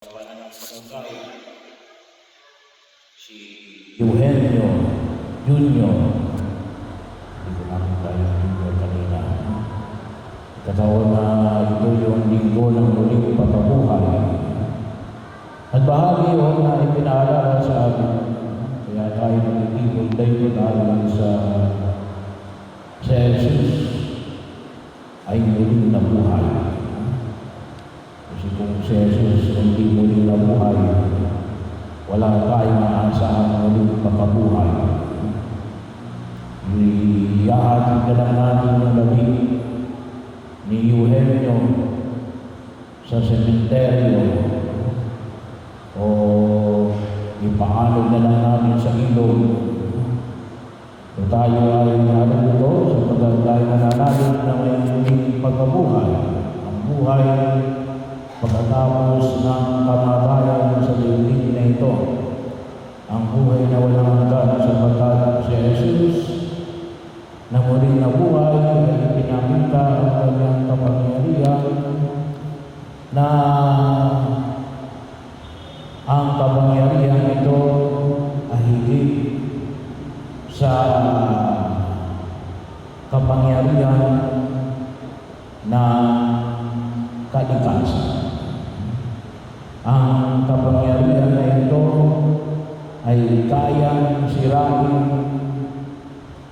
Pananang Barangay, si Eugenio Junior. Hindi ko nakita yung Junior kanina. Kataon na ito yung linggo ng muling pagkabuhay. At bahagi yun na ipinaalala sa atin. Kaya tayo nagtitipon tayo dahil sa Jesus ay muling nabuhay. Kasi kung si Jesus hindi muling nabuhay, wala tayong maasahang muling pagkabuhay. Iyahatid na lang natin yung labi ni Eugenio sa sementeryo o ipaalog na lang natin sa ilog. So tayo ay nalang ito sapagkat tayo nananalig na may muling pagkabuhay. Ang buhay pagkatapos ng kamatayan sa daigdig na ito, ang buhay na walang hanggan sapagkat si Jesus na muling nabuhay ay pinakita ang kanyang kapangyarihan na ang kapangyarihan ito ay higit sa kapangyarihan na kalikasan. Ang kapangyarihan na ito ay kayang sirain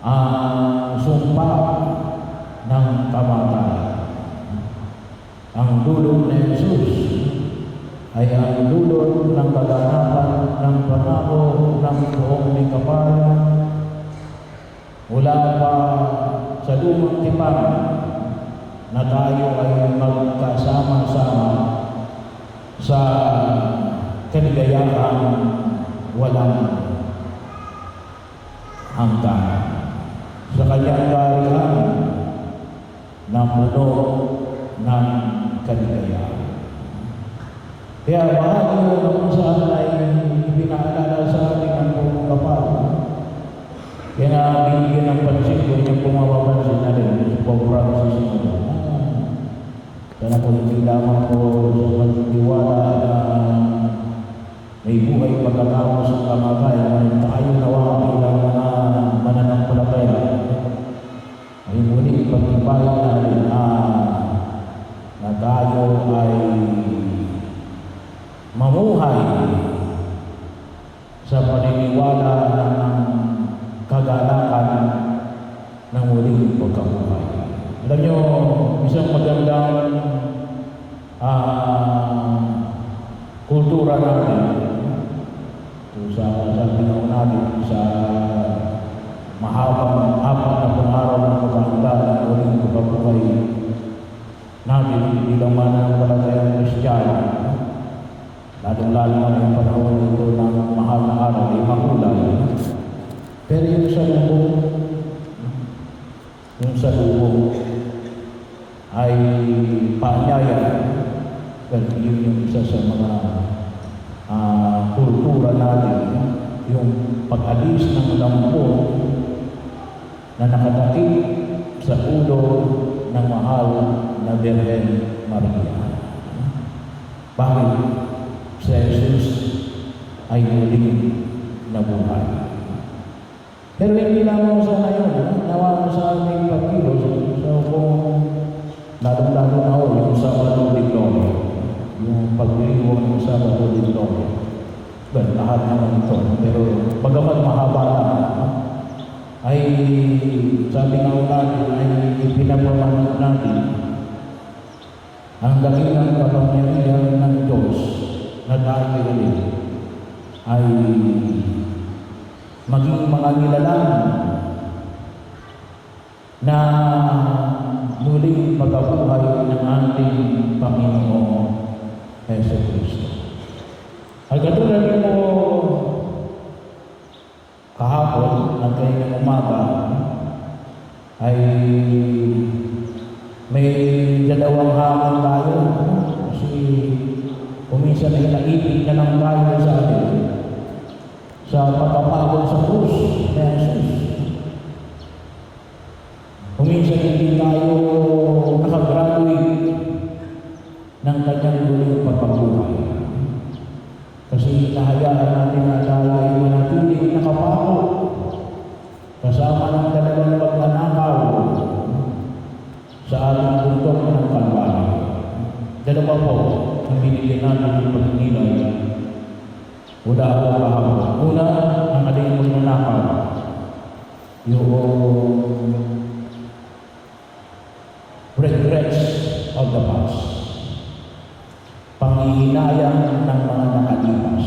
ang sumpa ng kamatayan. Ang dulot ni Jesus ay ang dulot ng kaganapan ng pangako ng buong likapal mula pa sa lumang tipan na tayo ay magkasama-sama sa kaligayahan walang hanggan, sa kanyang kariyan na puno ng kaligayahan. Kaya bahagi mo kung saan ay pinaalala sa ating ang buong kapal. Kaya nga binigyan ng pansin ko yung pumapapansin na rin sa Pope Francis ito. Kaya po hindi lamang po sa pagtiwala na may buhay pagkatapos ng kamatayan, tayo nawa bilang mga mananampalataya ay muli pagtibayin natin na tayo ay mamuhay sa paniniwala ng kagalakan ng muling pagkabuhay. Alam nyo, isang magandang kultura natin sa ginawa natin sa mahabang apat na pang-araw ng paghahanda ng muling pagkabuhay natin bilang mananampalatayang Kristiyano. Lalong-lalo na yung panahon ito ng mahal na araw ay makulay. Pero yung sa lubong ay paanyaya. Well, yun yung isa sa mga kultura natin, yung pag-alis ng lampon na nakatakip sa ulo ng mahal na Birhen Maria. Bakit? Si Jesus ay muling nabuhay. Pero hindi lamang sa ngayon, nawa sa aming pagkilos. So kung lalong-lalo na ako, yung Sabado de Gloria, yung pag-iwag ng Sabado de Gloria. Well, lahat naman ito. Pero bagamat mahaba na, ay sabi nga natin, ay ipinapamanod natin ang dakilang kapangyarihan ng Diyos na dahil ay maging mga nilalang na muling pagkabuhay ng ating Panginoong Jesucristo. Ay katulad mo kahapon at kanyang umaga ay may dalawang hamon tayo kasi kuminsan ay naipit na lang tayo sa atin sa pagkapagod sa krus ni Jesus. Kuminsan hindi tayo nakagraduate ng kanyang muling pagkabuhay. hinahayaan natin na tayo ay manatiling nakapako kasama ng talagang pagnanakaw sa ating bundok ng Kalbaryo. Dalawa po ang binigyan natin ng pagninilay. Wala ako kahapon. Una, ang ating magnanakaw, yung regrets of the past. Panghihinayang ng mga nakalipas.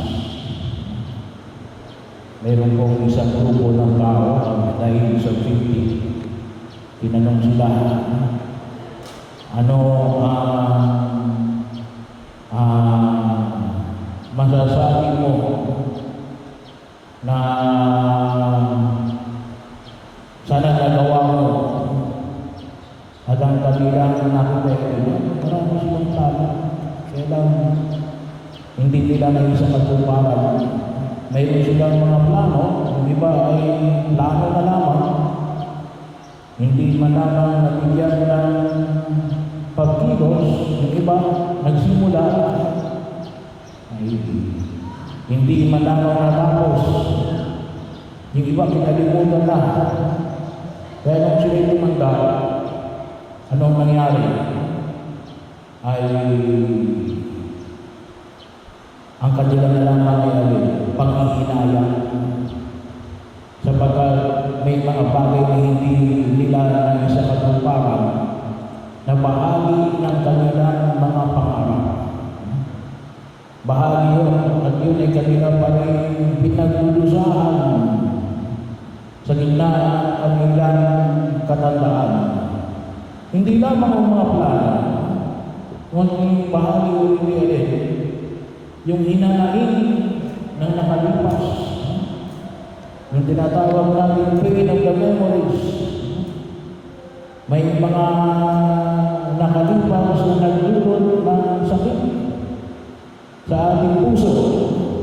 Meron pong isang grupo ng tao dahil sa 50. Tinanong sila, ano masasabi mo na sana nagawa mo at ang kabilang nakipagod, marami silang talo. Kaya lang, hindi nila na isa katuparan. Mayroon silang mga plano, yung iba ay plano na lamang, hindi man lamang nabigyan ng pagkilos, yung iba nagsimula, ay hindi man lamang natapos, yung iba kinalimutan na. Kaya nung sila'y tumanda, anong nangyari? Ay ang kanila na lamang ay panghihinayang sapagkat may mga bagay na hindi nila na isa katuparan na bahagi ng kanilang mga pangarap. Bahagi yun at yun ay kanila pa rin pinagdudusahan sa gitna ng kanilang katandaan. Hindi lamang ang mga plano, kundi bahagi ulit yung hinahain ng nakalipas, yung tinatawag natin pain of the memories. May mga nakalipas na nagdudusa